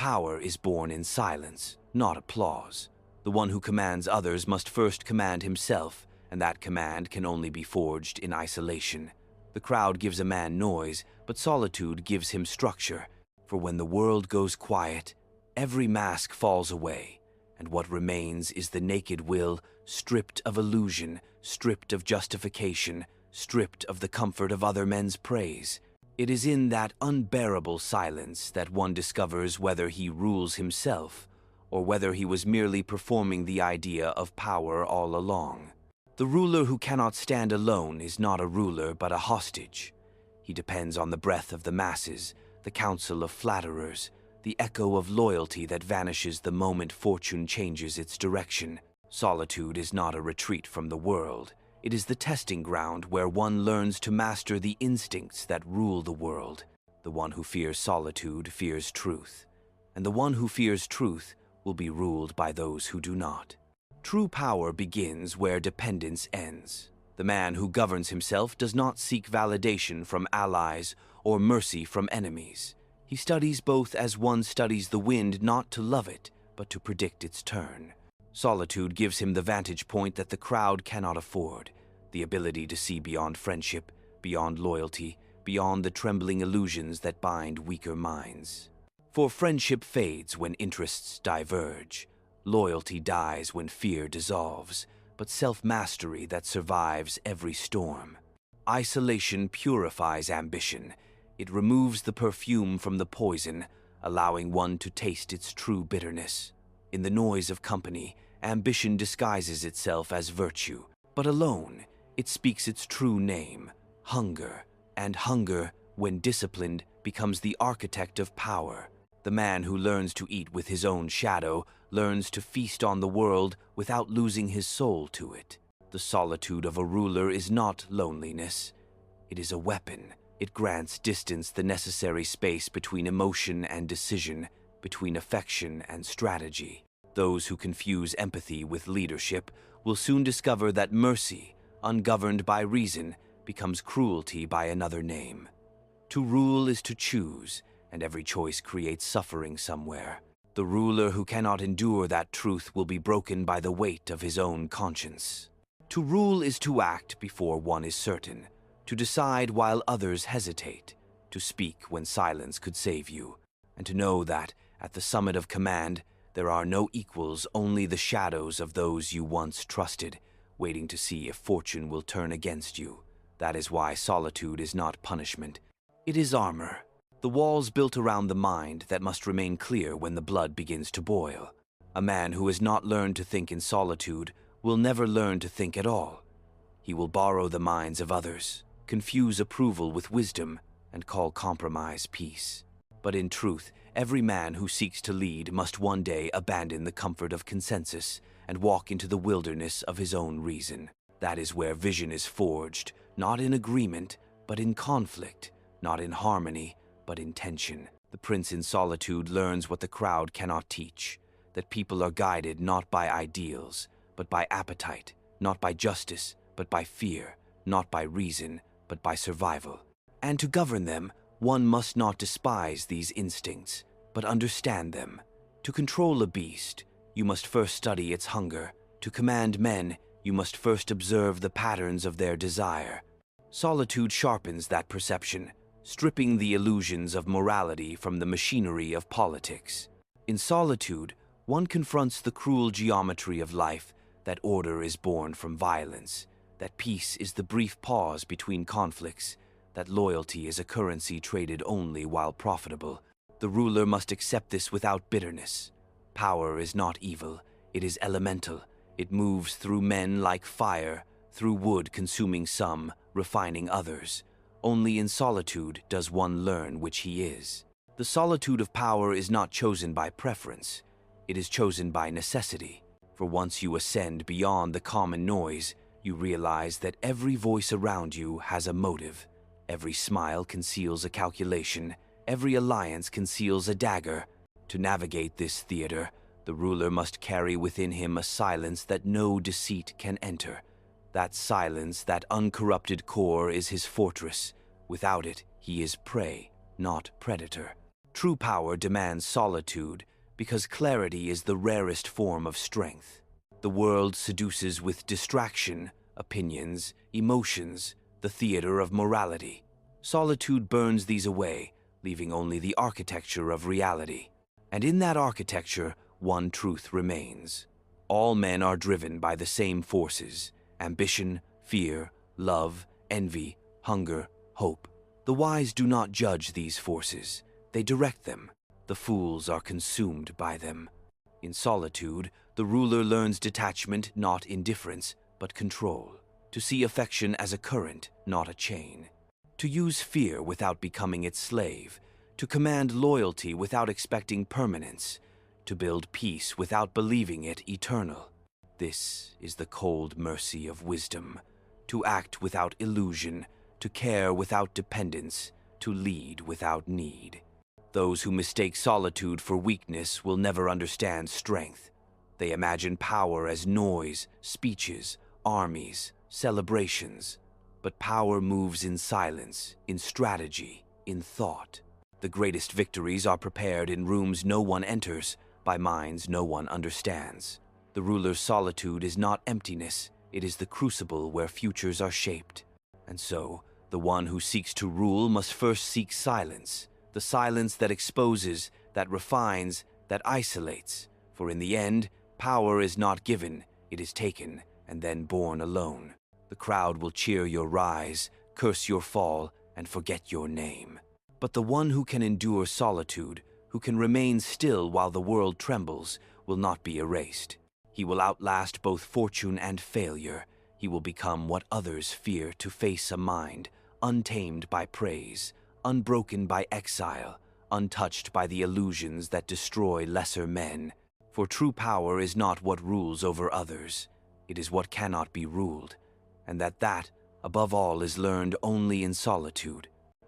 power is born in silence, not applause. The one who commands others must first command himself, and that command can only be forged in isolation. The crowd gives a man noise, but solitude gives him structure. For when the world goes quiet, every mask falls away, and what remains is the naked will, stripped of illusion, stripped of justification, stripped of the comfort of other men's praise. It is in that unbearable silence that one discovers whether he rules himself, or whether he was merely performing the idea of power all along. The ruler who cannot stand alone is not a ruler but a hostage. He depends on the breath of the masses, the counsel of flatterers, the echo of loyalty that vanishes the moment fortune changes its direction. Solitude is not a retreat from the world. It is the testing ground where one learns to master the instincts that rule the world. The one who fears solitude fears truth, and the one who fears truth will be ruled by those who do not. True power begins where dependence ends. The man who governs himself does not seek validation from allies or mercy from enemies. He studies both as one studies the wind, not to love it, but to predict its turn. Solitude gives him the vantage point that the crowd cannot afford, the ability to see beyond friendship, beyond loyalty, beyond the trembling illusions that bind weaker minds. For friendship fades when interests diverge. Loyalty dies when fear dissolves, but self-mastery that survives every storm. Isolation purifies ambition. It removes the perfume from the poison, allowing one to taste its true bitterness. In the noise of company, ambition disguises itself as virtue, but alone, it speaks its true name, hunger. And hunger, when disciplined, becomes the architect of power. The man who learns to eat with his own shadow learns to feast on the world without losing his soul to it. The solitude of a ruler is not loneliness. It is a weapon. It grants distance, the necessary space between emotion and decision, between affection and strategy. Those who confuse empathy with leadership will soon discover that mercy, ungoverned by reason, becomes cruelty by another name. To rule is to choose, and every choice creates suffering somewhere. The ruler who cannot endure that truth will be broken by the weight of his own conscience. To rule is to act before one is certain, to decide while others hesitate, to speak when silence could save you, and to know that, at the summit of command, there are no equals, only the shadows of those you once trusted, waiting to see if fortune will turn against you. That is why solitude is not punishment. It is armor. The walls built around the mind that must remain clear when the blood begins to boil. A man who has not learned to think in solitude will never learn to think at all. He will borrow the minds of others, confuse approval with wisdom, and call compromise peace. But in truth, every man who seeks to lead must one day abandon the comfort of consensus and walk into the wilderness of his own reason. That is where vision is forged, not in agreement, but in conflict, not in harmony, but in tension. The prince in solitude learns what the crowd cannot teach, that people are guided not by ideals, but by appetite, not by justice, but by fear, not by reason, but by survival. And to govern them, one must not despise these instincts, but understand them. To control a beast, you must first study its hunger. To command men, you must first observe the patterns of their desire. Solitude sharpens that perception, stripping the illusions of morality from the machinery of politics. In solitude, one confronts the cruel geometry of life, that order is born from violence, that peace is the brief pause between conflicts, that loyalty is a currency traded only while profitable. The ruler must accept this without bitterness. Power is not evil, it is elemental. It moves through men like fire, through wood consuming some, refining others. Only in solitude does one learn which he is. The solitude of power is not chosen by preference. It is chosen by necessity. For once you ascend beyond the common noise, you realize that every voice around you has a motive. Every smile conceals a calculation. Every alliance conceals a dagger. To navigate this theater, the ruler must carry within him a silence that no deceit can enter. That silence, that uncorrupted core, is his fortress. Without it, he is prey, not predator. True power demands solitude because clarity is the rarest form of strength. The world seduces with distraction, opinions, emotions, the theater of morality. Solitude burns these away, leaving only the architecture of reality. And in that architecture, one truth remains. All men are driven by the same forces: ambition, fear, love, envy, hunger, hope. The wise do not judge these forces, they direct them. The fools are consumed by them. In solitude, the ruler learns detachment, not indifference, but control. To see affection as a current, not a chain. To use fear without becoming its slave. To command loyalty without expecting permanence. To build peace without believing it eternal. This is the cold mercy of wisdom. To act without illusion, to care without dependence, to lead without need. Those who mistake solitude for weakness will never understand strength. They imagine power as noise, speeches, armies, celebrations. But power moves in silence, in strategy, in thought. The greatest victories are prepared in rooms no one enters, by minds no one understands. The ruler's solitude is not emptiness, it is the crucible where futures are shaped. And so, the one who seeks to rule must first seek silence, the silence that exposes, that refines, that isolates. For in the end, power is not given, it is taken, and then born alone. The crowd will cheer your rise, curse your fall, and forget your name. But the one who can endure solitude, who can remain still while the world trembles, will not be erased. He will outlast both fortune and failure. He will become what others fear to face: a mind untamed by praise, unbroken by exile, untouched by the illusions that destroy lesser men. For true power is not what rules over others, it is what cannot be ruled, and that, above all, is learned only in solitude.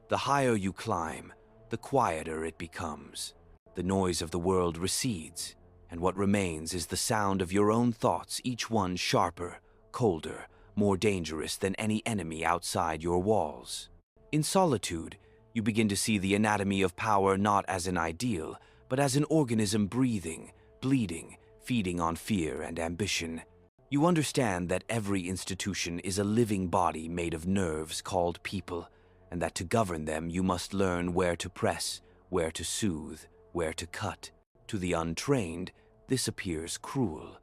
The higher you climb, the quieter it becomes. The noise of the world recedes, and what remains is the sound of your own thoughts, each one sharper, colder, more dangerous than any enemy outside your walls. In solitude, you begin to see the anatomy of power not as an ideal, but as an organism breathing, bleeding, feeding on fear and ambition. You understand that every institution is a living body made of nerves called people, and that to govern them you must learn where to press, where to soothe, where to cut. To the untrained, this appears cruel.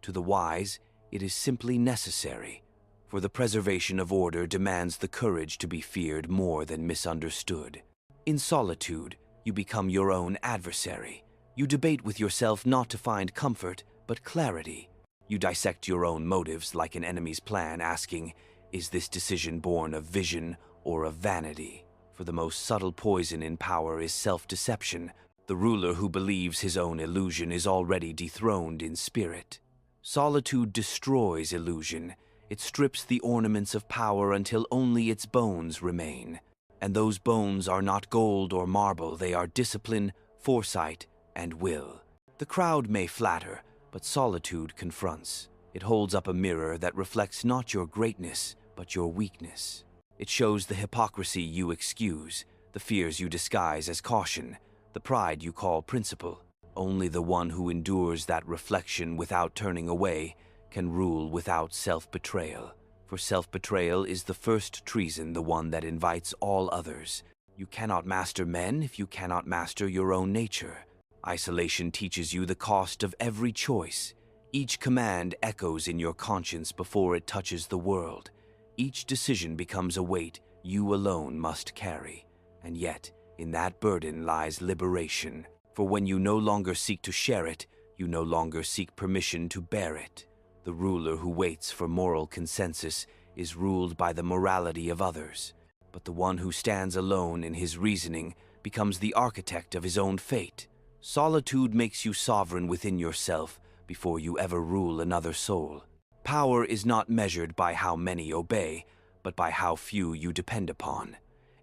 To the wise, it is simply necessary, for the preservation of order demands the courage to be feared more than misunderstood. In solitude, you become your own adversary. You debate with yourself not to find comfort, but clarity. You dissect your own motives like an enemy's plan, asking, is this decision born of vision or of vanity? For the most subtle poison in power is self-deception. The ruler who believes his own illusion is already dethroned in spirit. Solitude destroys illusion. It strips the ornaments of power until only its bones remain. And those bones are not gold or marble, they are discipline, foresight, and will. The crowd may flatter, but solitude confronts. It holds up a mirror that reflects not your greatness, but your weakness. It shows the hypocrisy you excuse, the fears you disguise as caution, the pride you call principle. Only the one who endures that reflection without turning away can rule without self-betrayal. For self-betrayal is the first treason, the one that invites all others. You cannot master men if you cannot master your own nature. Isolation teaches you the cost of every choice. Each command echoes in your conscience before it touches the world. Each decision becomes a weight you alone must carry. And yet, in that burden lies liberation. For when you no longer seek to share it, you no longer seek permission to bear it. The ruler who waits for moral consensus is ruled by the morality of others. But the one who stands alone in his reasoning becomes the architect of his own fate. Solitude makes you sovereign within yourself before you ever rule another soul. Power is not measured by how many obey, but by how few you depend upon.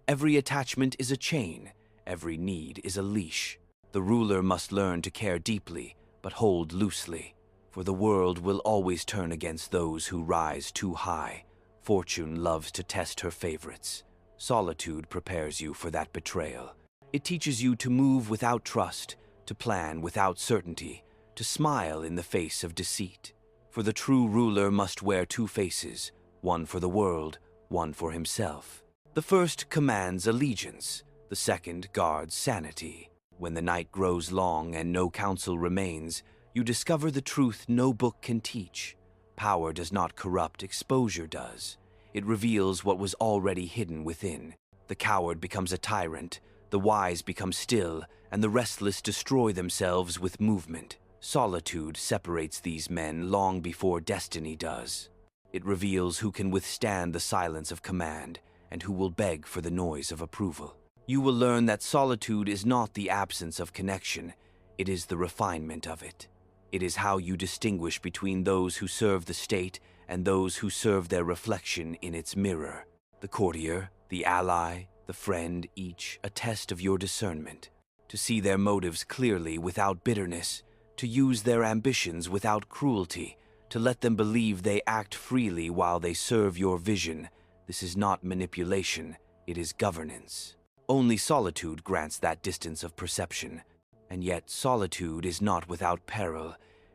Every attachment is a chain, every need is a leash. The ruler must learn to care deeply, but hold loosely. For the world will always turn against those who rise too high. Fortune loves to test her favorites. Solitude prepares you for that betrayal. It teaches you to move without trust, to plan without certainty, to smile in the face of deceit. For the true ruler must wear two faces, one for the world, one for himself. The first commands allegiance, the second guards sanity. When the night grows long and no counsel remains, you discover the truth no book can teach. Power does not corrupt, exposure does. It reveals what was already hidden within. The coward becomes a tyrant, the wise become still, and the restless destroy themselves with movement. Solitude separates these men long before destiny does. It reveals who can withstand the silence of command and who will beg for the noise of approval. You will learn that solitude is not the absence of connection, it is the refinement of it. It is how you distinguish between those who serve the state and those who serve their reflection in its mirror. The courtier, the ally, the friend, each a test of your discernment. To see their motives clearly without bitterness, to use their ambitions without cruelty, to let them believe they act freely while they serve your vision. This is not manipulation, it is governance. Only solitude grants that distance of perception. And yet solitude is not without peril.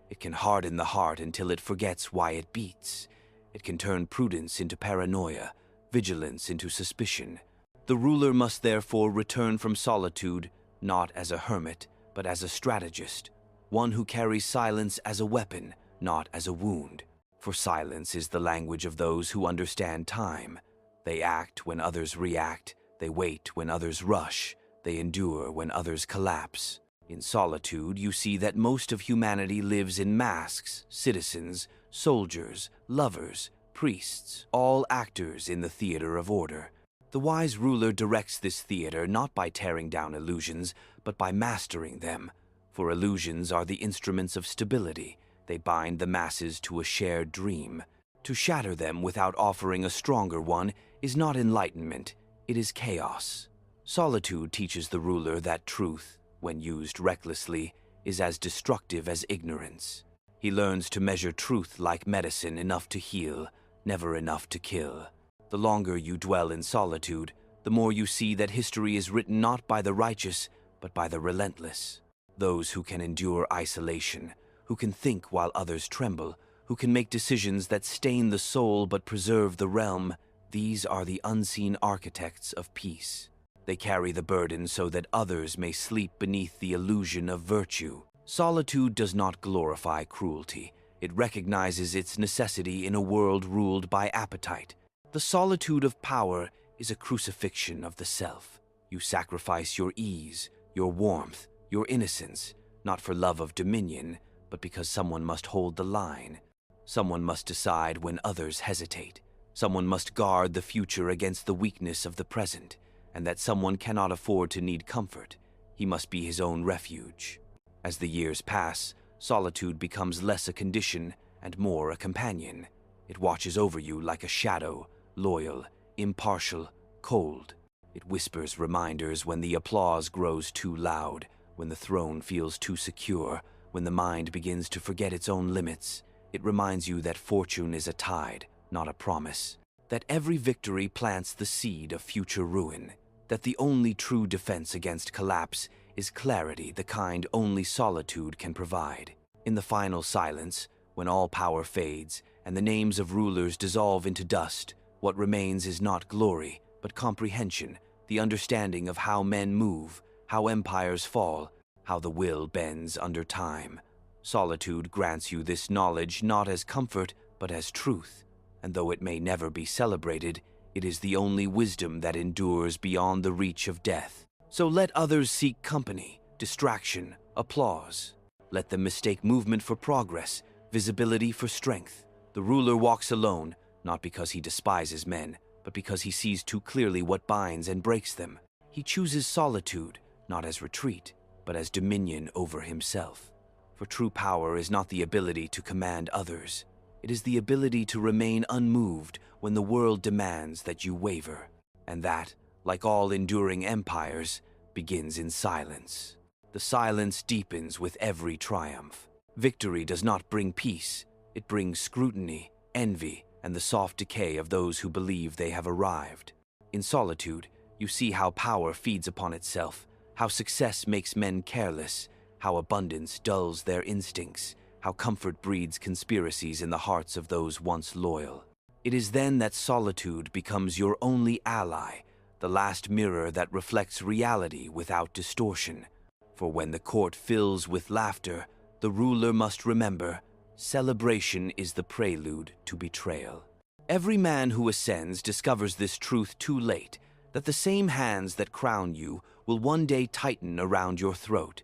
It can harden the heart until it forgets why it beats. It can turn prudence into paranoia, vigilance into suspicion. The ruler must therefore return from solitude not as a hermit, but as a strategist, one who carries silence as a weapon, not as a wound. For silence is the language of those who understand time. They act when others react, they wait when others rush, they endure when others collapse. In solitude, you see that most of humanity lives in masks, citizens, soldiers, lovers, priests, all actors in the theater of order. The wise ruler directs this theater not by tearing down illusions, but by mastering them. For illusions are the instruments of stability. They bind the masses to a shared dream. To shatter them without offering a stronger one is not enlightenment, it is chaos. Solitude teaches the ruler that truth, when used recklessly, is as destructive as ignorance. He learns to measure truth like medicine, enough to heal, never enough to kill. The longer you dwell in solitude, the more you see that history is written not by the righteous, but by the relentless. Those who can endure isolation, who can think while others tremble, who can make decisions that stain the soul but preserve the realm, these are the unseen architects of peace. They carry the burden so that others may sleep beneath the illusion of virtue. Solitude does not glorify cruelty. It recognizes its necessity in a world ruled by appetite. The solitude of power is a crucifixion of the self. You sacrifice your ease, your warmth, your innocence, not for love of dominion, but because someone must hold the line. Someone must decide when others hesitate. Someone must guard the future against the weakness of the present, and that someone cannot afford to need comfort. He must be his own refuge. As the years pass, solitude becomes less a condition and more a companion. It watches over you like a shadow, loyal, impartial, cold. It whispers reminders when the applause grows too loud, when the throne feels too secure, when the mind begins to forget its own limits. It reminds you that fortune is a tide, not a promise. That every victory plants the seed of future ruin. That the only true defense against collapse is clarity, the kind only solitude can provide. In the final silence, when all power fades and the names of rulers dissolve into dust, what remains is not glory, but comprehension, the understanding of how men move, how empires fall, how the will bends under time. Solitude grants you this knowledge not as comfort, but as truth. And though it may never be celebrated, it is the only wisdom that endures beyond the reach of death. So let others seek company, distraction, applause. Let them mistake movement for progress, visibility for strength. The ruler walks alone, not because he despises men, but because he sees too clearly what binds and breaks them. He chooses solitude, not as retreat, but as dominion over himself. For true power is not the ability to command others. It is the ability to remain unmoved when the world demands that you waver. And that, like all enduring empires, begins in silence. The silence deepens with every triumph. Victory does not bring peace. It brings scrutiny, envy, and the soft decay of those who believe they have arrived. In solitude, you see how power feeds upon itself, how success makes men careless, how abundance dulls their instincts, how comfort breeds conspiracies in the hearts of those once loyal. It is then that solitude becomes your only ally, the last mirror that reflects reality without distortion. For when the court fills with laughter, the ruler must remember, celebration is the prelude to betrayal. Every man who ascends discovers this truth too late, that the same hands that crown you will one day tighten around your throat.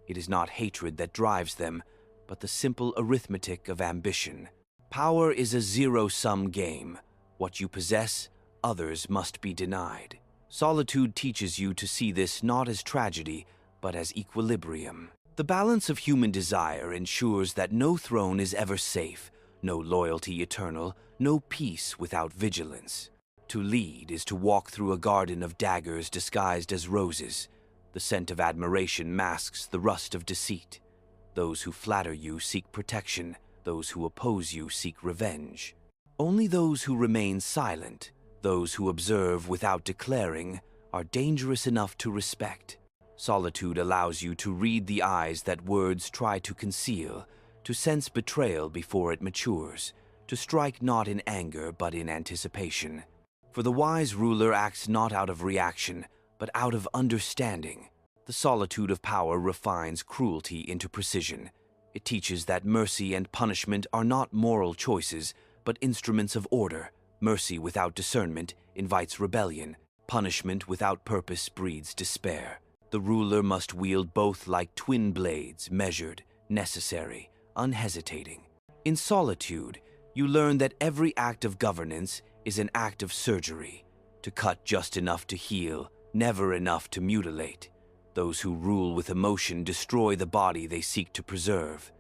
It is not hatred that drives them, but the simple arithmetic of ambition. Power is a zero-sum game. What you possess, others must be denied. Solitude teaches you to see this not as tragedy, but as equilibrium. The balance of human desire ensures that no throne is ever safe, no loyalty eternal, no peace without vigilance. To lead is to walk through a garden of daggers disguised as roses. The scent of admiration masks the rust of deceit. Those who flatter you seek protection, those who oppose you seek revenge. Only those who remain silent, those who observe without declaring, are dangerous enough to respect. Solitude allows you to read the eyes that words try to conceal, to sense betrayal before it matures, to strike not in anger but in anticipation. For the wise ruler acts not out of reaction, but out of understanding. The solitude of power refines cruelty into precision. It teaches that mercy and punishment are not moral choices, but instruments of order. Mercy without discernment invites rebellion. Punishment without purpose breeds despair. The ruler must wield both like twin blades, measured, necessary, unhesitating. In solitude, you learn that every act of governance is an act of surgery, to cut just enough to heal, never enough to mutilate. Those who rule with emotion destroy the body they seek to preserve.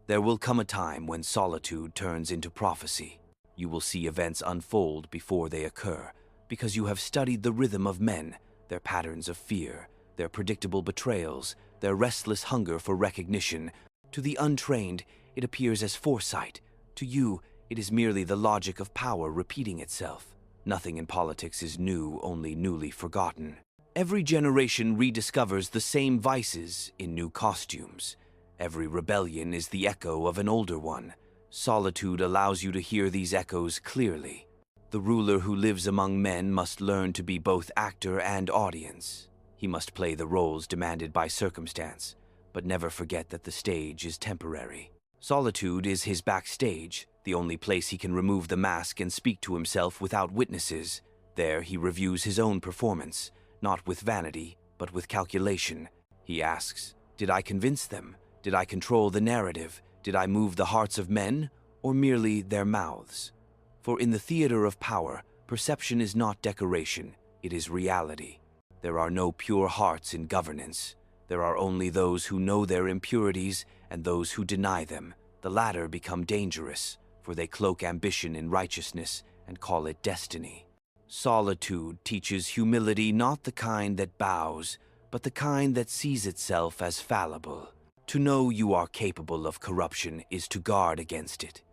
There will come a time when solitude turns into prophecy. You will see events unfold before they occur, because you have studied the rhythm of men, their patterns of fear, their predictable betrayals, their restless hunger for recognition. To the untrained, it appears as foresight. To you, it is merely the logic of power repeating itself. Nothing in politics is new, only newly forgotten. Every generation rediscovers the same vices in new costumes. Every rebellion is the echo of an older one. Solitude allows you to hear these echoes clearly. The ruler who lives among men must learn to be both actor and audience. He must play the roles demanded by circumstance, but never forget that the stage is temporary. Solitude is his backstage, the only place he can remove the mask and speak to himself without witnesses. There he reviews his own performance, not with vanity, but with calculation. He asks, did I convince them? Did I control the narrative? Did I move the hearts of men, or merely their mouths? For in the theater of power, perception is not decoration, it is reality. There are no pure hearts in governance. There are only those who know their impurities and those who deny them. The latter become dangerous, for they cloak ambition in righteousness and call it destiny. Solitude teaches humility, not the kind that bows, but the kind that sees itself as fallible. To know you are capable of corruption is to guard against it.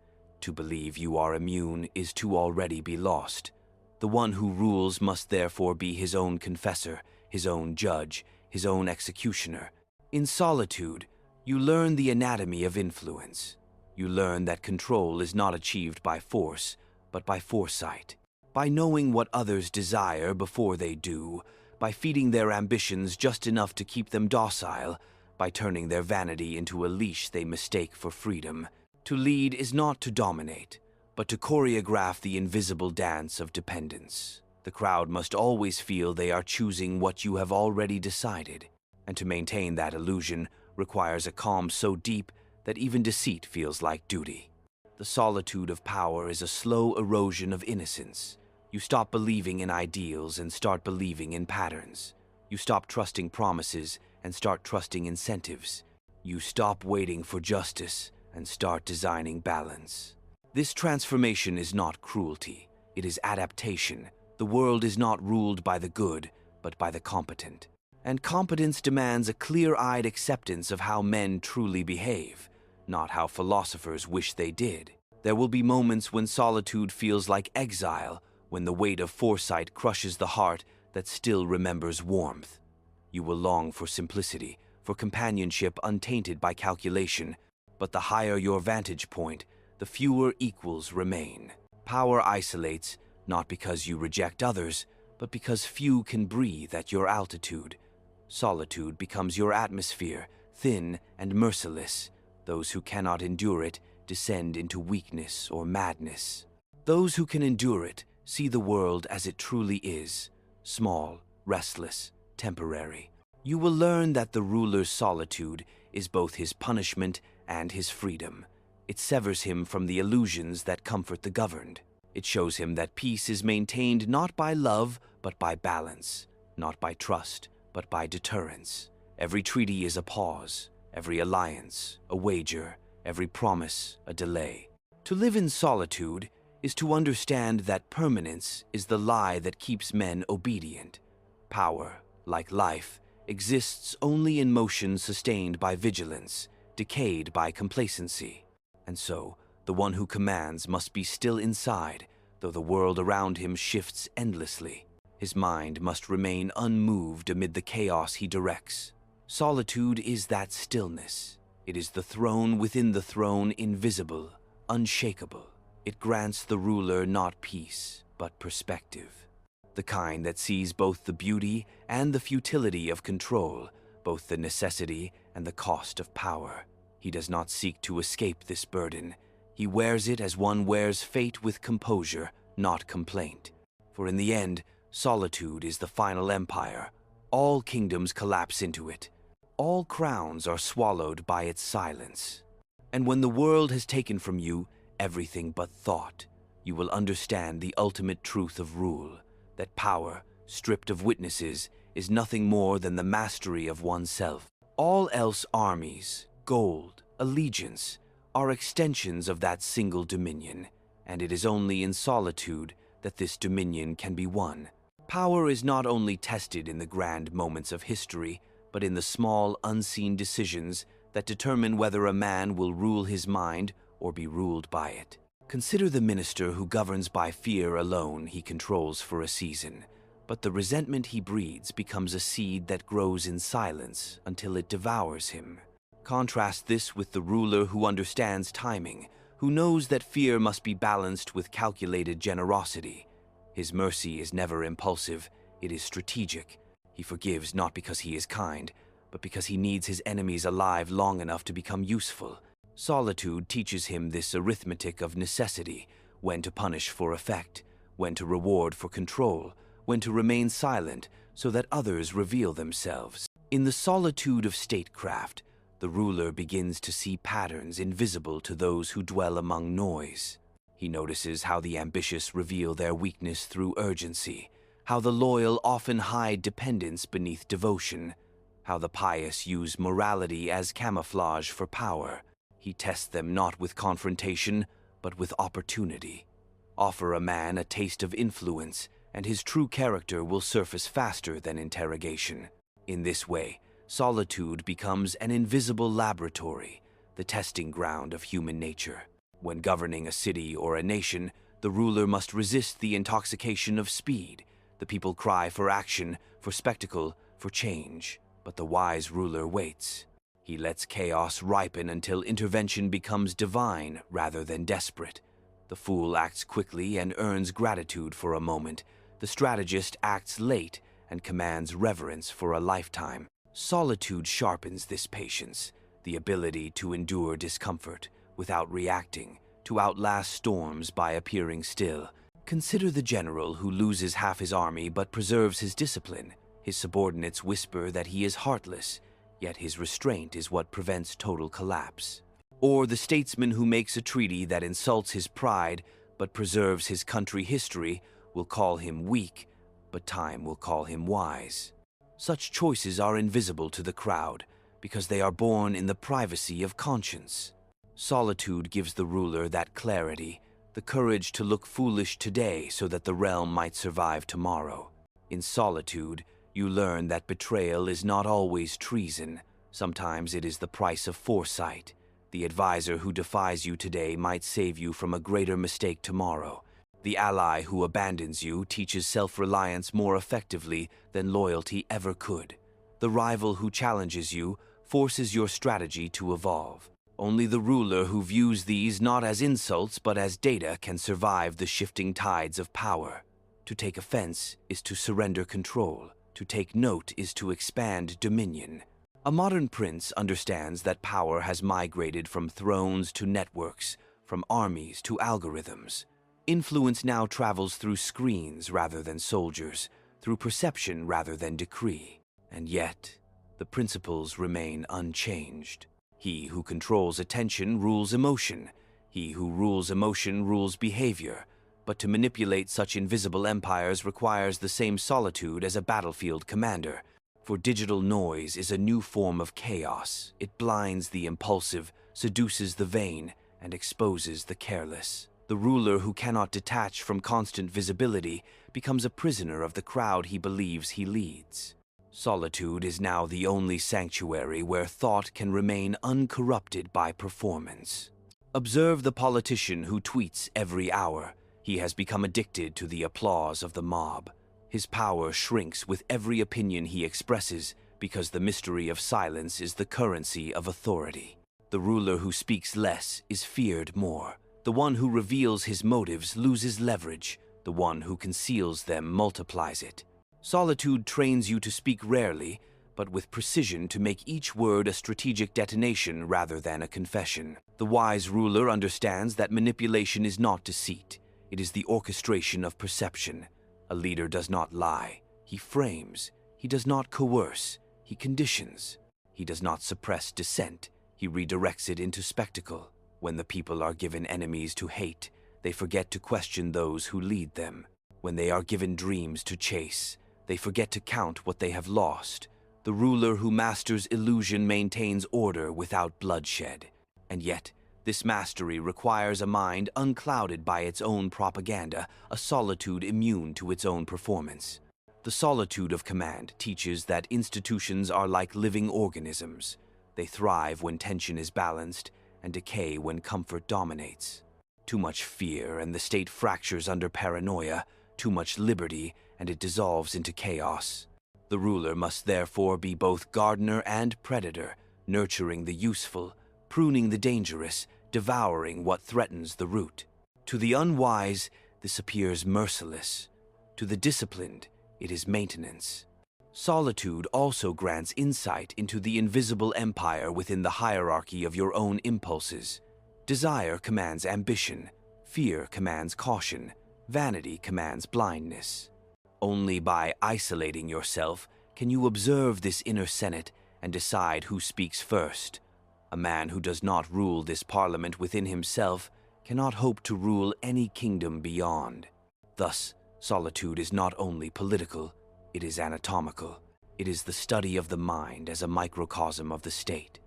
To believe you are immune is to already be lost. The one who rules must therefore be his own confessor, his own judge, his own executioner. In solitude, you learn the anatomy of influence. You learn that control is not achieved by force, but by foresight. By knowing what others desire before they do, by feeding their ambitions just enough to keep them docile, by turning their vanity into a leash they mistake for freedom. To lead is not to dominate, but to choreograph the invisible dance of dependence. The crowd must always feel they are choosing what you have already decided, and to maintain that illusion requires a calm so deep that even deceit feels like duty. The solitude of power is a slow erosion of innocence. You stop believing in ideals and start believing in patterns. You stop trusting promises and start trusting incentives. You stop waiting for justice and start designing balance. This transformation is not cruelty, it is adaptation. The world is not ruled by the good, but by the competent. And competence demands a clear-eyed acceptance of how men truly behave, not how philosophers wish they did. There will be moments when solitude feels like exile, when the weight of foresight crushes the heart that still remembers warmth. You will long for simplicity, for companionship untainted by calculation, but the higher your vantage point, the fewer equals remain. Power isolates, not because you reject others, but because few can breathe at your altitude. Solitude becomes your atmosphere, thin and merciless. Those who cannot endure it descend into weakness or madness. Those who can endure it see the world as it truly is, small, restless, temporary. You will learn that the ruler's solitude is both his punishment and his freedom. It severs him from the illusions that comfort the governed. It shows him that peace is maintained not by love, but by balance, not by trust, but by deterrence. Every treaty is a pause, every alliance a wager, every promise a delay. To live in solitude is to understand that permanence is the lie that keeps men obedient. Power, like life, exists only in motion sustained by vigilance, decayed by complacency. And so, the one who commands must be still inside, though the world around him shifts endlessly. His mind must remain unmoved amid the chaos he directs. Solitude is that stillness. It is the throne within the throne, invisible, unshakable. It grants the ruler not peace, but perspective. The kind that sees both the beauty and the futility of control, both the necessity and the cost of power. He does not seek to escape this burden. He wears it as one wears fate with composure, not complaint. For in the end, solitude is the final empire. All kingdoms collapse into it. All crowns are swallowed by its silence. And when the world has taken from you everything but thought, you will understand the ultimate truth of rule, that power, stripped of witnesses, is nothing more than the mastery of oneself. All else, armies, gold, allegiance, are extensions of that single dominion, and it is only in solitude that this dominion can be won. Power is not only tested in the grand moments of history, but in the small, unseen decisions that determine whether a man will rule his mind or be ruled by it. Consider the minister who governs by fear alone he controls for a season, but the resentment he breeds becomes a seed that grows in silence until it devours him. Contrast this with the ruler who understands timing, who knows that fear must be balanced with calculated generosity. His mercy is never impulsive, it is strategic. He forgives not because he is kind, but because he needs his enemies alive long enough to become useful. Solitude teaches him this arithmetic of necessity, when to punish for effect, when to reward for control, when to remain silent so that others reveal themselves. In the solitude of statecraft, the ruler begins to see patterns invisible to those who dwell among noise. He notices how the ambitious reveal their weakness through urgency, how the loyal often hide dependence beneath devotion, how the pious use morality as camouflage for power. He tests them not with confrontation, but with opportunity. Offer a man a taste of influence, and his true character will surface faster than interrogation. In this way, solitude becomes an invisible laboratory, the testing ground of human nature. When governing a city or a nation, the ruler must resist the intoxication of speed. The people cry for action, for spectacle, for change. But the wise ruler waits. He lets chaos ripen until intervention becomes divine rather than desperate. The fool acts quickly and earns gratitude for a moment. The strategist acts late and commands reverence for a lifetime. Solitude sharpens this patience, the ability to endure discomfort without reacting, to outlast storms by appearing still. Consider the general who loses half his army but preserves his discipline. His subordinates whisper that he is heartless, yet his restraint is what prevents total collapse. Or the statesman who makes a treaty that insults his pride but preserves his country history will call him weak, but time will call him wise. Such choices are invisible to the crowd because they are born in the privacy of conscience. Solitude gives the ruler that clarity, the courage to look foolish today so that the realm might survive tomorrow. In solitude, you learn that betrayal is not always treason. Sometimes it is the price of foresight. The advisor who defies you today might save you from a greater mistake tomorrow. The ally who abandons you teaches self-reliance more effectively than loyalty ever could. The rival who challenges you forces your strategy to evolve. Only the ruler who views these not as insults but as data can survive the shifting tides of power. To take offense is to surrender control. To take note is to expand dominion. A modern prince understands that power has migrated from thrones to networks, from armies to algorithms. Influence now travels through screens rather than soldiers, through perception rather than decree. And yet, the principles remain unchanged. He who controls attention rules emotion. He who rules emotion rules behavior. But to manipulate such invisible empires requires the same solitude as a battlefield commander. For digital noise is a new form of chaos. It blinds the impulsive, seduces the vain, and exposes the careless. The ruler who cannot detach from constant visibility becomes a prisoner of the crowd he believes he leads. Solitude is now the only sanctuary where thought can remain uncorrupted by performance. Observe the politician who tweets every hour. He has become addicted to the applause of the mob. His power shrinks with every opinion he expresses because the mystery of silence is the currency of authority. The ruler who speaks less is feared more. The one who reveals his motives loses leverage. The one who conceals them multiplies it. Solitude trains you to speak rarely, but with precision to make each word a strategic detonation rather than a confession. The wise ruler understands that manipulation is not deceit. It is the orchestration of perception. A leader does not lie. He frames. He does not coerce. He conditions. He does not suppress dissent. He redirects it into spectacle. When the people are given enemies to hate, they forget to question those who lead them. When they are given dreams to chase, they forget to count what they have lost. The ruler who masters illusion maintains order without bloodshed. And yet, this mastery requires a mind unclouded by its own propaganda, a solitude immune to its own performance. The solitude of command teaches that institutions are like living organisms. They thrive when tension is balanced and decay when comfort dominates. Too much fear and the state fractures under paranoia, too much liberty and it dissolves into chaos. The ruler must therefore be both gardener and predator, nurturing the useful, pruning the dangerous, devouring what threatens the root. To the unwise, this appears merciless. To the disciplined, it is maintenance. Solitude also grants insight into the invisible empire within the hierarchy of your own impulses. Desire commands ambition, fear commands caution, vanity commands blindness. Only by isolating yourself can you observe this inner senate and decide who speaks first. A man who does not rule this parliament within himself cannot hope to rule any kingdom beyond. Thus, solitude is not only political, it is anatomical. It is the study of the mind as a microcosm of the state.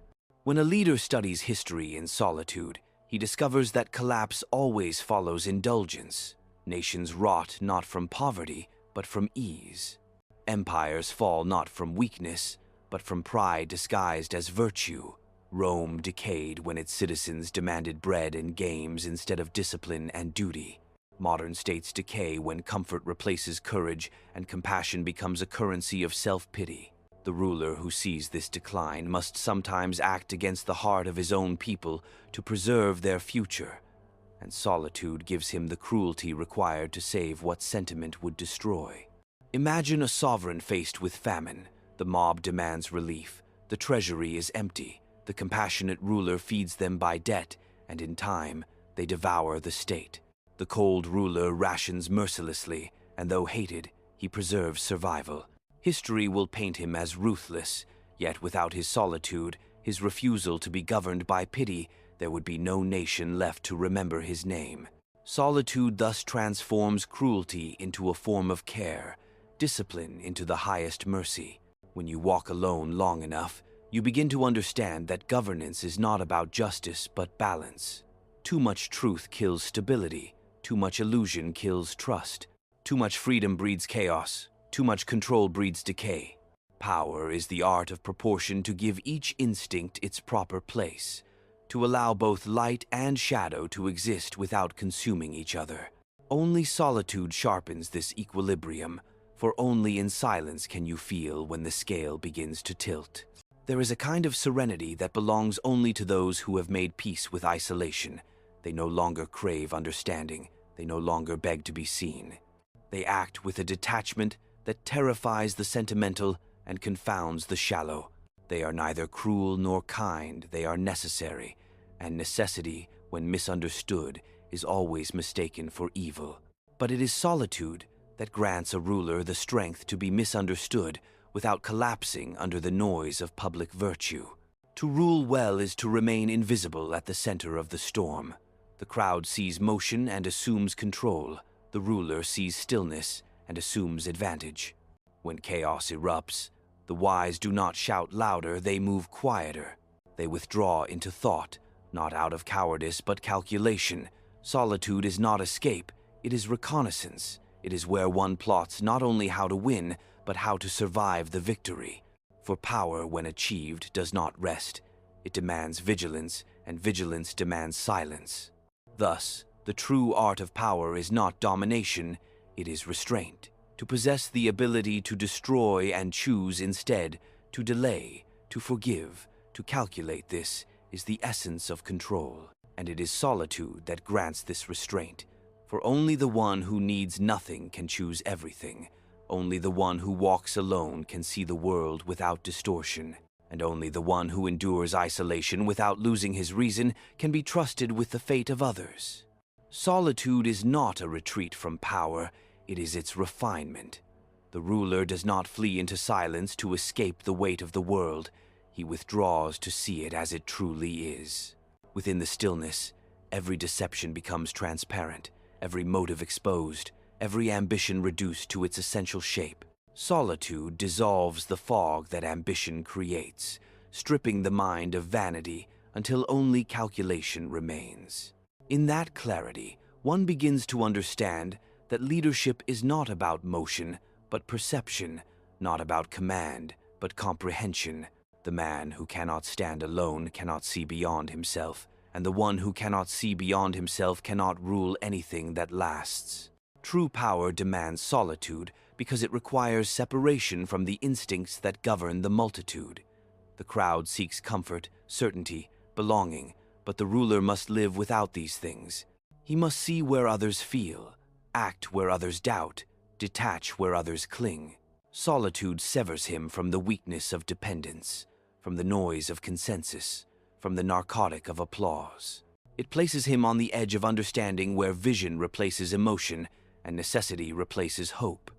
When a leader studies history in solitude, he discovers that collapse always follows indulgence. Nations rot not from poverty, but from ease. Empires fall not from weakness, but from pride disguised as virtue. Rome decayed when its citizens demanded bread and games instead of discipline and duty. Modern states decay when comfort replaces courage and compassion becomes a currency of self-pity. The ruler who sees this decline must sometimes act against the heart of his own people to preserve their future, and solitude gives him the cruelty required to save what sentiment would destroy. Imagine a sovereign faced with famine. The mob demands relief. The treasury is empty. The compassionate ruler feeds them by debt, and in time, they devour the state. The cold ruler rations mercilessly, and though hated, he preserves survival. History will paint him as ruthless, yet without his solitude, his refusal to be governed by pity, there would be no nation left to remember his name. Solitude thus transforms cruelty into a form of care, discipline into the highest mercy. When you walk alone long enough, you begin to understand that governance is not about justice but balance. Too much truth kills stability. Too much illusion kills trust. Too much freedom breeds chaos. Too much control breeds decay. Power is the art of proportion to give each instinct its proper place, to allow both light and shadow to exist without consuming each other. Only solitude sharpens this equilibrium. For only in silence can you feel when the scale begins to tilt. There is a kind of serenity that belongs only to those who have made peace with isolation. They no longer crave understanding. They no longer beg to be seen. They act with a detachment that terrifies the sentimental and confounds the shallow. They are neither cruel nor kind. They are necessary, and necessity, when misunderstood, is always mistaken for evil. But it is solitude that grants a ruler the strength to be misunderstood without collapsing under the noise of public virtue. To rule well is to remain invisible at the center of the storm. The crowd sees motion and assumes control. The ruler sees stillness and assumes advantage. When chaos erupts, the wise do not shout louder, they move quieter. They withdraw into thought, not out of cowardice but calculation. Solitude is not escape, it is reconnaissance. It is where one plots not only how to win, but how to survive the victory. For power, when achieved, does not rest. It demands vigilance, and vigilance demands silence. Thus, the true art of power is not domination, it is restraint. To possess the ability to destroy and choose instead, to delay, to forgive, to calculate, this is the essence of control. And it is solitude that grants this restraint. For only the one who needs nothing can choose everything. Only the one who walks alone can see the world without distortion. And only the one who endures isolation without losing his reason can be trusted with the fate of others. Solitude is not a retreat from power, it is its refinement. The ruler does not flee into silence to escape the weight of the world. He withdraws to see it as it truly is. Within the stillness, every deception becomes transparent, every motive exposed, every ambition reduced to its essential shape. Solitude dissolves the fog that ambition creates, stripping the mind of vanity until only calculation remains. In that clarity, one begins to understand that leadership is not about motion, but perception, not about command, but comprehension. The man who cannot stand alone cannot see beyond himself, and the one who cannot see beyond himself cannot rule anything that lasts. True power demands solitude because it requires separation from the instincts that govern the multitude. The crowd seeks comfort, certainty, belonging, but the ruler must live without these things. He must see where others feel, act where others doubt, detach where others cling. Solitude severs him from the weakness of dependence, from the noise of consensus, from the narcotic of applause. It places him on the edge of understanding where vision replaces emotion and necessity replaces hope.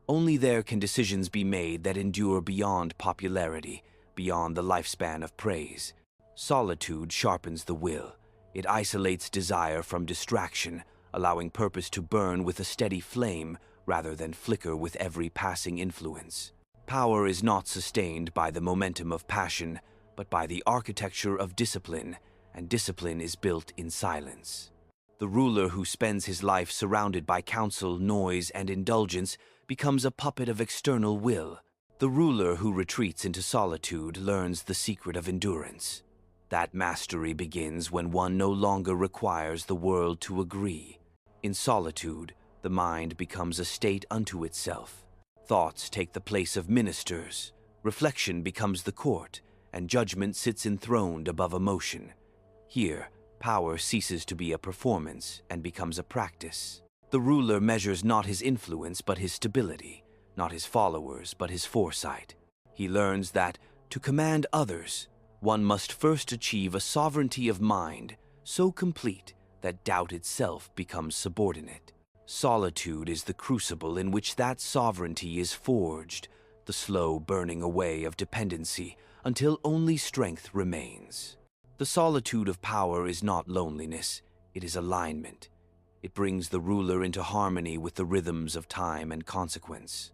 Only there can decisions be made that endure beyond popularity, beyond the lifespan of praise. Solitude sharpens the will. It isolates desire from distraction, allowing purpose to burn with a steady flame rather than flicker with every passing influence. Power is not sustained by the momentum of passion, but by the architecture of discipline, and discipline is built in silence. The ruler who spends his life surrounded by counsel, noise, and indulgence becomes a puppet of external will. The ruler who retreats into solitude learns the secret of endurance. That mastery begins when one no longer requires the world to agree. In solitude, the mind becomes a state unto itself. Thoughts take the place of ministers, reflection becomes the court, and judgment sits enthroned above emotion. Here, power ceases to be a performance and becomes a practice. The ruler measures not his influence but his stability, not his followers but his foresight. He learns that, to command others, one must first achieve a sovereignty of mind so complete that doubt itself becomes subordinate. Solitude is the crucible in which that sovereignty is forged, the slow burning away of dependency until only strength remains. The solitude of power is not loneliness, it is alignment. It brings the ruler into harmony with the rhythms of time and consequence.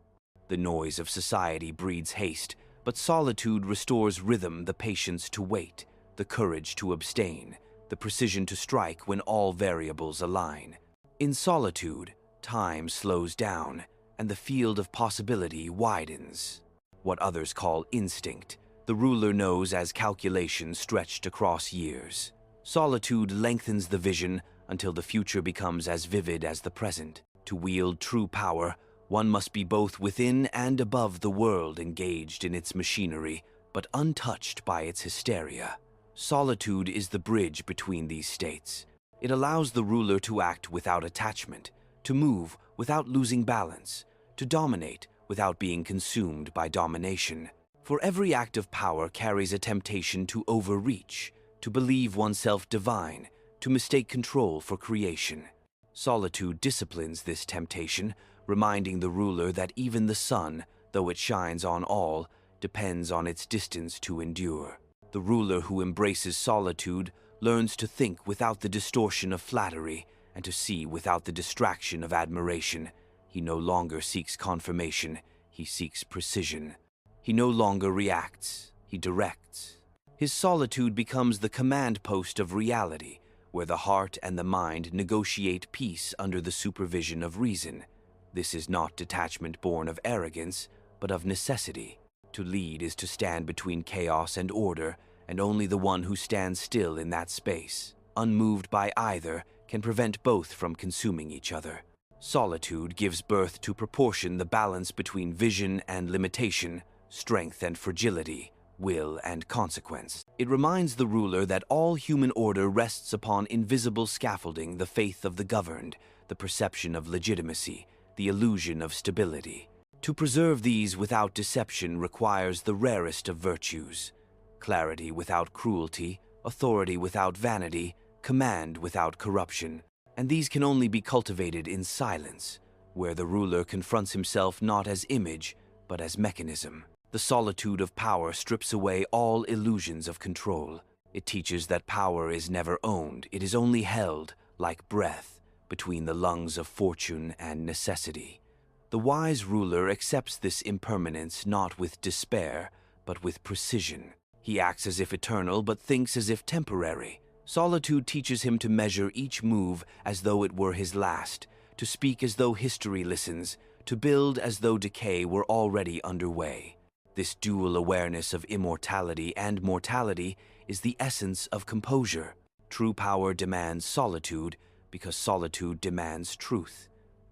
The noise of society breeds haste, but solitude restores rhythm, the patience to wait, the courage to abstain, the precision to strike when all variables align. In solitude, time slows down, and the field of possibility widens. What others call instinct, the ruler knows as calculation stretched across years. Solitude lengthens the vision until the future becomes as vivid as the present. To wield true power, One must be both within and above the world, engaged in its machinery, but untouched by its hysteria. Solitude is the bridge between these states. It allows the ruler to act without attachment, to move without losing balance, to dominate without being consumed by domination. For every act of power carries a temptation to overreach, to believe oneself divine, to mistake control for creation. Solitude disciplines this temptation, reminding the ruler that even the sun, though it shines on all, depends on its distance to endure. The ruler who embraces solitude learns to think without the distortion of flattery and to see without the distraction of admiration. He no longer seeks confirmation, he seeks precision. He no longer reacts, he directs. His solitude becomes the command post of reality, where the heart and the mind negotiate peace under the supervision of reason. This is not detachment born of arrogance, but of necessity. To lead is to stand between chaos and order, and only the one who stands still in that space, unmoved by either, can prevent both from consuming each other. Solitude gives birth to proportion, the balance between vision and limitation, strength and fragility, will and consequence. It reminds the ruler that all human order rests upon invisible scaffolding, the faith of the governed, the perception of legitimacy, the illusion of stability. To preserve these without deception requires the rarest of virtues: clarity without cruelty, authority without vanity, command without corruption. And these can only be cultivated in silence, where the ruler confronts himself not as image, but as mechanism. The solitude of power strips away all illusions of control. It teaches that power is never owned, it is only held, like breath, between the lungs of fortune and necessity. The wise ruler accepts this impermanence not with despair, but with precision. He acts as if eternal, but thinks as if temporary. Solitude teaches him to measure each move as though it were his last, to speak as though history listens, to build as though decay were already underway. This dual awareness of immortality and mortality is the essence of composure. True power demands solitude because solitude demands truth.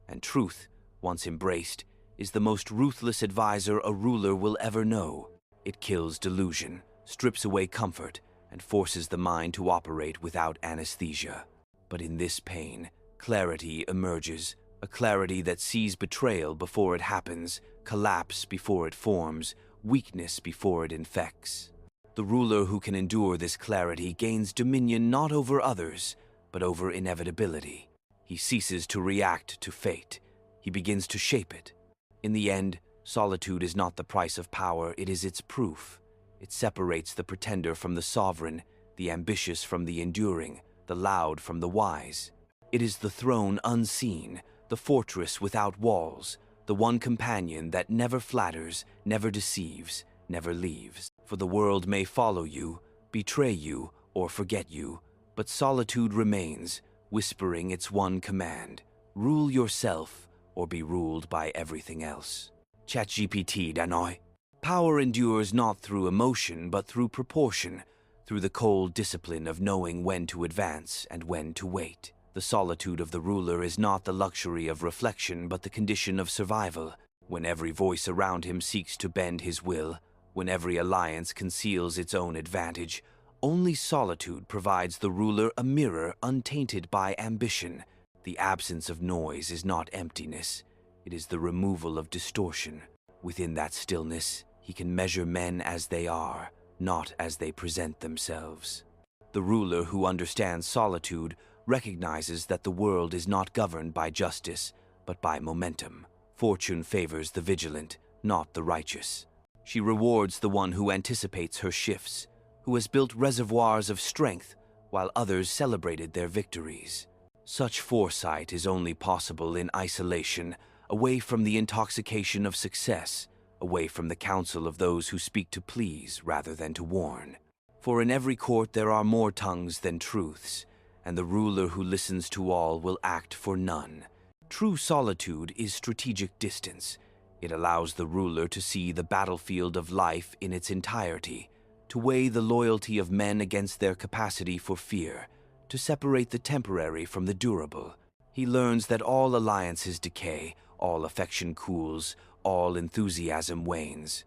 And truth, once embraced, is the most ruthless advisor a ruler will ever know. It kills delusion, strips away comfort, and forces the mind to operate without anesthesia. But in this pain, clarity emerges, a clarity that sees betrayal before it happens, collapse before it forms, weakness before it infects. The ruler who can endure this clarity gains dominion not over others, but over inevitability. He ceases to react to fate. He begins to shape it. In the end, solitude is not the price of power, it is its proof. It separates the pretender from the sovereign, the ambitious from the enduring, the loud from the wise. It is the throne unseen, the fortress without walls, the one companion that never flatters, never deceives, never leaves. For the world may follow you, betray you, or forget you, but solitude remains, whispering its one command: rule yourself, or be ruled by everything else. ChatGPT Danoi. Power endures not through emotion, but through proportion, through the cold discipline of knowing when to advance and when to wait. The solitude of the ruler is not the luxury of reflection, but the condition of survival. When every voice around him seeks to bend his will, when every alliance conceals its own advantage, only solitude provides the ruler a mirror untainted by ambition. The absence of noise is not emptiness, it is the removal of distortion. Within that stillness, he can measure men as they are, not as they present themselves. The ruler who understands solitude recognizes that the world is not governed by justice, but by momentum. Fortune favors the vigilant, not the righteous. She rewards the one who anticipates her shifts, who has built reservoirs of strength while others celebrated their victories. Such foresight is only possible in isolation, away from the intoxication of success, away from the counsel of those who speak to please rather than to warn. For in every court there are more tongues than truths, and the ruler who listens to all will act for none. True solitude is strategic distance. It allows the ruler to see the battlefield of life in its entirety, to weigh the loyalty of men against their capacity for fear, to separate the temporary from the durable. He learns that all alliances decay, all affection cools, all enthusiasm wanes.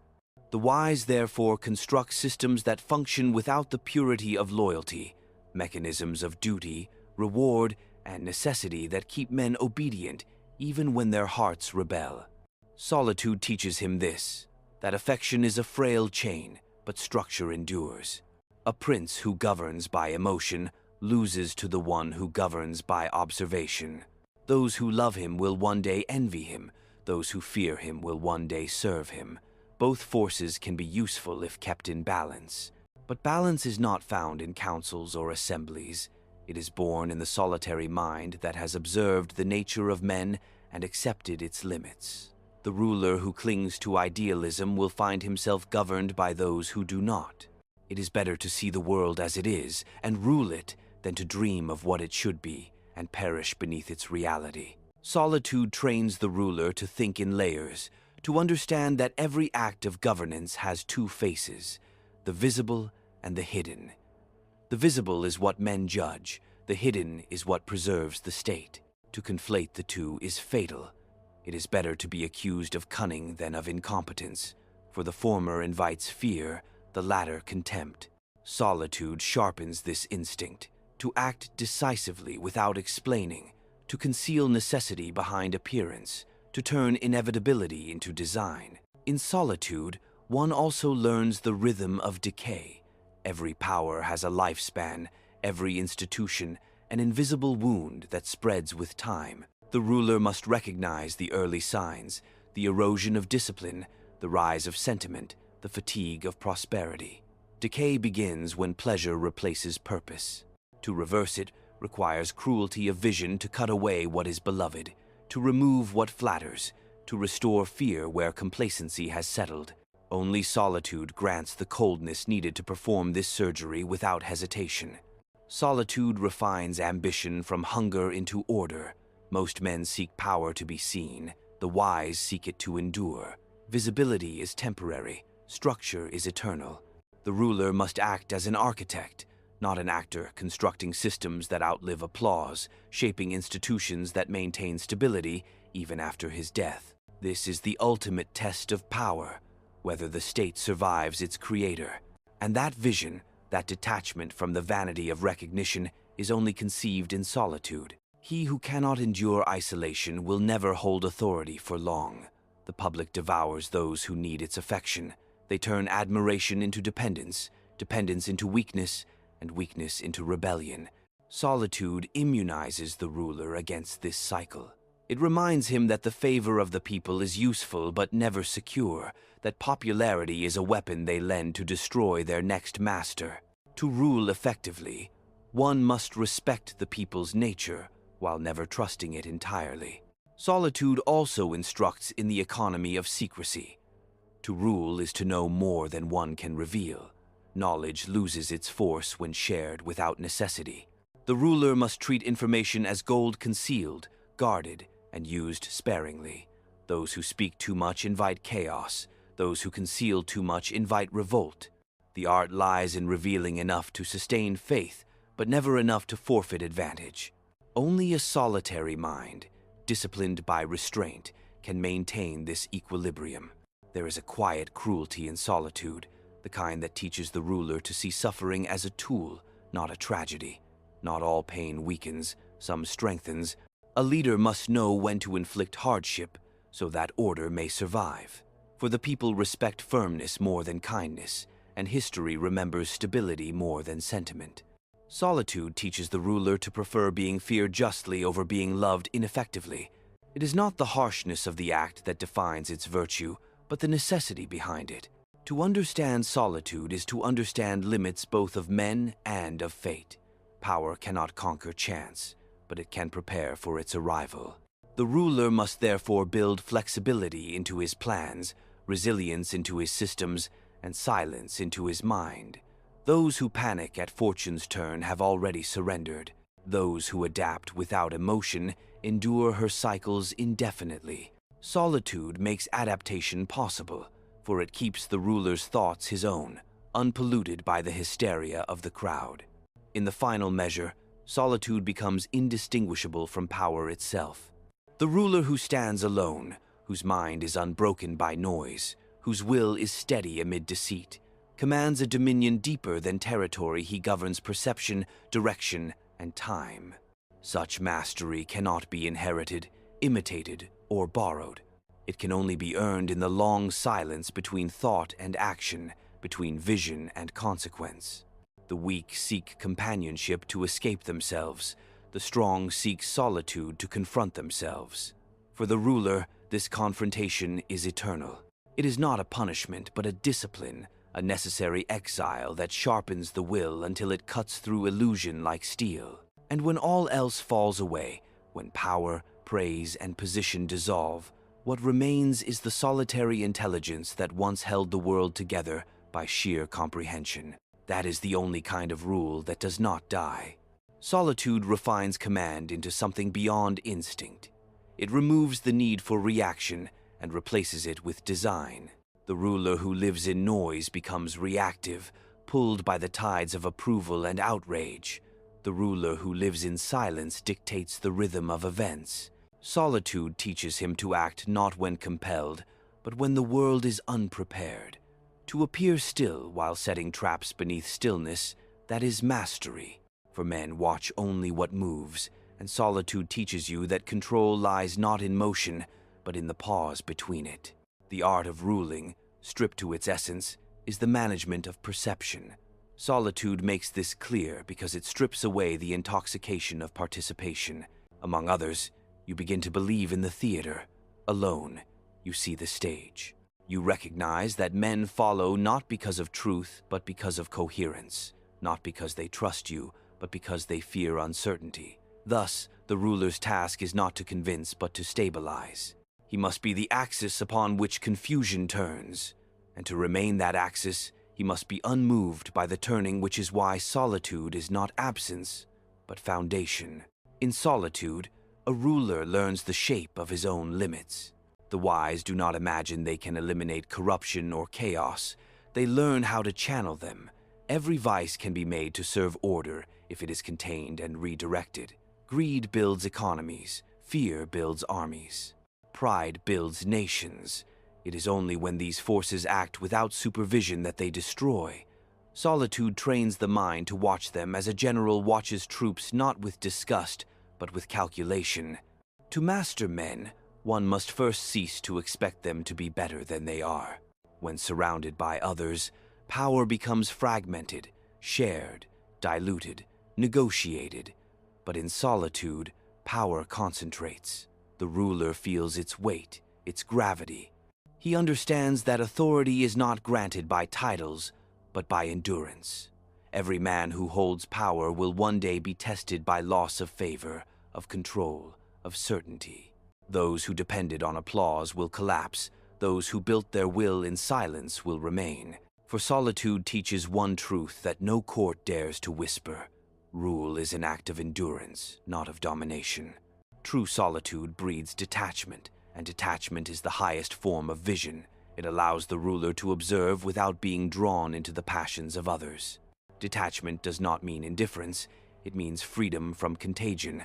The wise, therefore, construct systems that function without the purity of loyalty, mechanisms of duty, reward, and necessity that keep men obedient even when their hearts rebel. Solitude teaches him this, that affection is a frail chain, but structure endures. A prince who governs by emotion loses to the one who governs by observation. Those who love him will one day envy him. Those who fear him will one day serve him. Both forces can be useful if kept in balance. But balance is not found in councils or assemblies. It is born in the solitary mind that has observed the nature of men and accepted its limits. The ruler who clings to idealism will find himself governed by those who do not. It is better to see the world as it is and rule it than to dream of what it should be and perish beneath its reality. Solitude trains the ruler to think in layers, to understand that every act of governance has two faces, the visible and the hidden. The visible is what men judge, the hidden is what preserves the state. To conflate the two is fatal. It is better to be accused of cunning than of incompetence, for the former invites fear, the latter contempt. Solitude sharpens this instinct, to act decisively without explaining, to conceal necessity behind appearance, to turn inevitability into design. In solitude, one also learns the rhythm of decay. Every power has a lifespan, every institution an invisible wound that spreads with time. The ruler must recognize the early signs, the erosion of discipline, the rise of sentiment, the fatigue of prosperity. Decay begins when pleasure replaces purpose. To reverse it requires cruelty of vision to cut away what is beloved, to remove what flatters, to restore fear where complacency has settled. Only solitude grants the coldness needed to perform this surgery without hesitation. Solitude refines ambition from hunger into order. Most men seek power to be seen. The wise seek it to endure. Visibility is temporary. Structure is eternal. The ruler must act as an architect, not an actor, constructing systems that outlive applause, shaping institutions that maintain stability even after his death. This is the ultimate test of power, whether the state survives its creator. And that vision, that detachment from the vanity of recognition, is only conceived in solitude. He who cannot endure isolation will never hold authority for long. The public devours those who need its affection. They turn admiration into dependence, dependence into weakness, and weakness into rebellion. Solitude immunizes the ruler against this cycle. It reminds him that the favor of the people is useful but never secure, that popularity is a weapon they lend to destroy their next master. To rule effectively, one must respect the people's nature while never trusting it entirely. Solitude also instructs in the economy of secrecy. To rule is to know more than one can reveal. Knowledge loses its force when shared without necessity. The ruler must treat information as gold concealed, guarded, and used sparingly. Those who speak too much invite chaos. Those who conceal too much invite revolt. The art lies in revealing enough to sustain faith, but never enough to forfeit advantage. Only a solitary mind, disciplined by restraint, can maintain this equilibrium. There is a quiet cruelty in solitude, the kind that teaches the ruler to see suffering as a tool, not a tragedy. Not all pain weakens, some strengthens. A leader must know when to inflict hardship so that order may survive. For the people respect firmness more than kindness, and history remembers stability more than sentiment. Solitude teaches the ruler to prefer being feared justly over being loved ineffectively. It is not the harshness of the act that defines its virtue, but the necessity behind it. To understand solitude is to understand limits both of men and of fate. Power cannot conquer chance, but it can prepare for its arrival. The ruler must therefore build flexibility into his plans, resilience into his systems, and silence into his mind. Those who panic at fortune's turn have already surrendered. Those who adapt without emotion endure her cycles indefinitely. Solitude makes adaptation possible, for it keeps the ruler's thoughts his own, unpolluted by the hysteria of the crowd. In the final measure, solitude becomes indistinguishable from power itself. The ruler who stands alone, whose mind is unbroken by noise, whose will is steady amid deceit, commands a dominion deeper than territory. He governs perception, direction, and time. Such mastery cannot be inherited, imitated, or borrowed. It can only be earned in the long silence between thought and action, between vision and consequence. The weak seek companionship to escape themselves. The strong seek solitude to confront themselves. For the ruler, this confrontation is eternal. It is not a punishment, but a discipline, a necessary exile that sharpens the will until it cuts through illusion like steel. And when all else falls away, when power, praise, and position dissolve, what remains is the solitary intelligence that once held the world together by sheer comprehension. That is the only kind of rule that does not die. Solitude refines command into something beyond instinct. It removes the need for reaction and replaces it with design. The ruler who lives in noise becomes reactive, pulled by the tides of approval and outrage. The ruler who lives in silence dictates the rhythm of events. Solitude teaches him to act not when compelled, but when the world is unprepared. To appear still while setting traps beneath stillness, that is mastery. For men watch only what moves, and solitude teaches you that control lies not in motion, but in the pause between it. The art of ruling, stripped to its essence, is the management of perception. Solitude makes this clear because it strips away the intoxication of participation. Among others, you begin to believe in the theater. Alone, you see the stage. You recognize that men follow not because of truth, but because of coherence, not because they trust you, but because they fear uncertainty. Thus, the ruler's task is not to convince, but to stabilize. He must be the axis upon which confusion turns, and to remain that axis, he must be unmoved by the turning, which is why solitude is not absence, but foundation. In solitude, a ruler learns the shape of his own limits. The wise do not imagine they can eliminate corruption or chaos. They learn how to channel them. Every vice can be made to serve order if it is contained and redirected. Greed builds economies. Fear builds armies. Pride builds nations. It is only when these forces act without supervision that they destroy. Solitude trains the mind to watch them as a general watches troops not with disgust, but with calculation. To master men, one must first cease to expect them to be better than they are. When surrounded by others, power becomes fragmented, shared, diluted, negotiated. But in solitude, power concentrates. The ruler feels its weight, its gravity. He understands that authority is not granted by titles, but by endurance. Every man who holds power will one day be tested by loss of favor, of control, of certainty. Those who depended on applause will collapse. Those who built their will in silence will remain. For solitude teaches one truth that no court dares to whisper. Rule is an act of endurance, not of domination. True solitude breeds detachment, and detachment is the highest form of vision. It allows the ruler to observe without being drawn into the passions of others. Detachment does not mean indifference. It means freedom from contagion.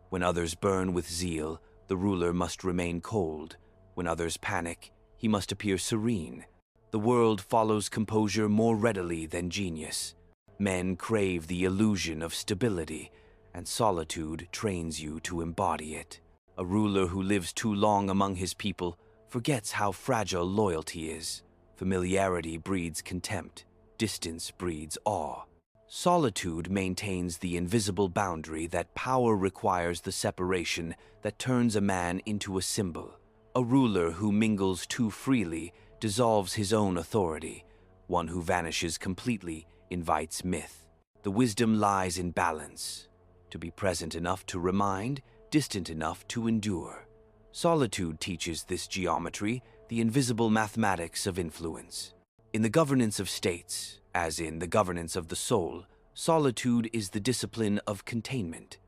When others burn with zeal, the ruler must remain cold. When others panic, he must appear serene. The world follows composure more readily than genius. Men crave the illusion of stability, and solitude trains you to embody it. A ruler who lives too long among his people forgets how fragile loyalty is. Familiarity breeds contempt. Distance breeds awe. Solitude maintains the invisible boundary that power requires, the separation that turns a man into a symbol. A ruler who mingles too freely dissolves his own authority. One who vanishes completely invites myth. The wisdom lies in balance. To be present enough to remind, distant enough to endure. Solitude teaches this geometry, the invisible mathematics of influence. In the governance of states, as in the governance of the soul, solitude is the discipline of containment.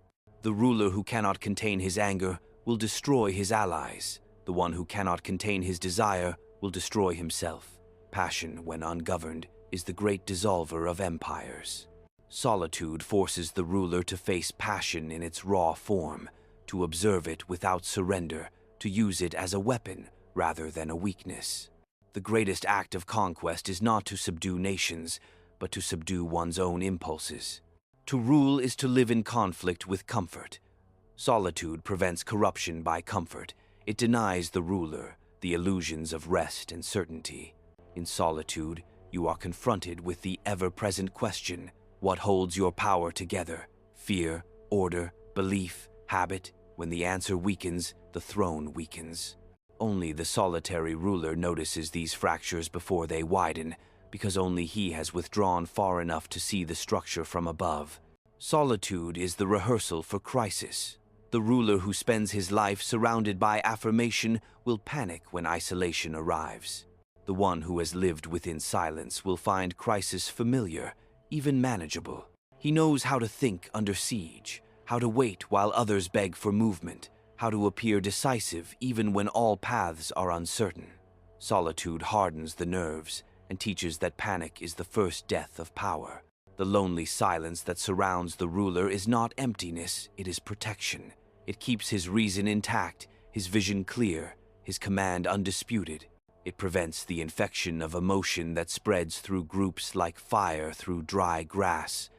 The ruler who cannot contain his anger will destroy his allies. The one who cannot contain his desire will destroy himself. Passion, when ungoverned, is the great dissolver of empires. Solitude forces the ruler to face passion in its raw form, to observe it without surrender, to use it as a weapon rather than a weakness. The greatest act of conquest is not to subdue nations, but to subdue one's own impulses. To rule is to live in conflict with comfort. Solitude prevents corruption by comfort. It denies the ruler the illusions of rest and certainty. In solitude, you are confronted with the ever-present question: what holds your power together? Fear, order, belief, habit? When the answer weakens, the throne weakens. Only the solitary ruler notices these fractures before they widen, because only he has withdrawn far enough to see the structure from above. Solitude is the rehearsal for crisis. The ruler who spends his life surrounded by affirmation will panic when isolation arrives. The one who has lived within silence will find crisis familiar, even manageable. He knows how to think under siege, how to wait while others beg for movement, how to appear decisive even when all paths are uncertain. Solitude hardens the nerves and teaches that panic is the first death of power. The lonely silence that surrounds the ruler is not emptiness, it is protection. It keeps his reason intact, his vision clear, his command undisputed. It prevents the infection of emotion that spreads through groups like fire through dry grass.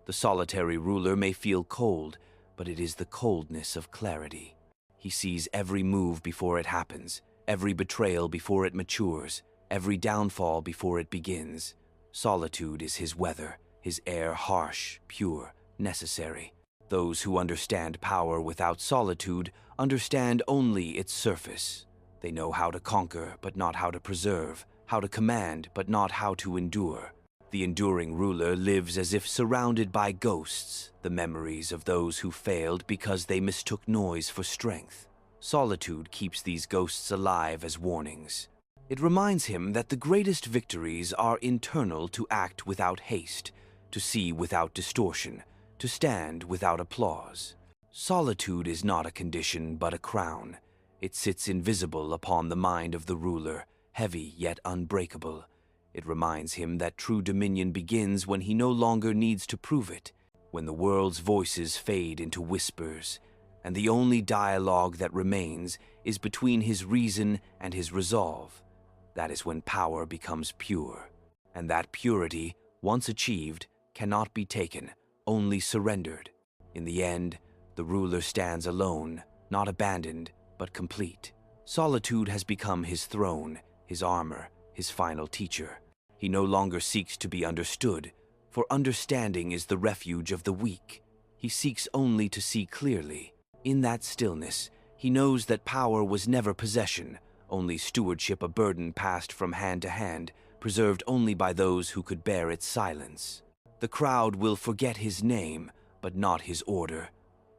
The solitary ruler may feel cold, but it is the coldness of clarity. He sees every move before it happens, every betrayal before it matures, every downfall before it begins. Solitude is his weather, his air harsh, pure, necessary. Those who understand power without solitude understand only its surface. They know how to conquer, but not how to preserve, how to command, but not how to endure. The enduring ruler lives as if surrounded by ghosts, the memories of those who failed because they mistook noise for strength. Solitude keeps these ghosts alive as warnings. It reminds him that the greatest victories are internal: to act without haste, to see without distortion, to stand without applause. Solitude is not a condition but a crown. It sits invisible upon the mind of the ruler, heavy yet unbreakable. It reminds him that true dominion begins when he no longer needs to prove it, when the world's voices fade into whispers, and the only dialogue that remains is between his reason and his resolve. That is when power becomes pure, and that purity, once achieved, cannot be taken, only surrendered. In the end, the ruler stands alone, not abandoned, but complete. Solitude has become his throne, his armor, his final teacher. He no longer seeks to be understood, for understanding is the refuge of the weak. He seeks only to see clearly. In that stillness, he knows that power was never possession, only stewardship, a burden passed from hand to hand, preserved only by those who could bear its silence. The crowd will forget his name, but not his order.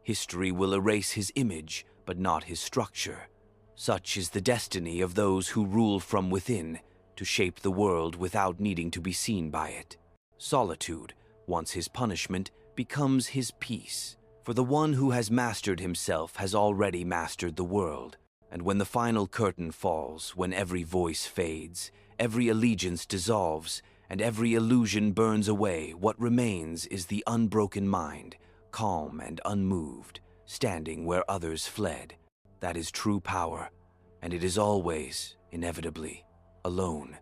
History will erase his image, but not his structure. Such is the destiny of those who rule from within, to shape the world without needing to be seen by it. Solitude, once his punishment, becomes his peace. For the one who has mastered himself has already mastered the world. And when the final curtain falls, when every voice fades, every allegiance dissolves, and every illusion burns away, what remains is the unbroken mind, calm and unmoved, standing where others fled. That is true power, and it is always, inevitably, alone.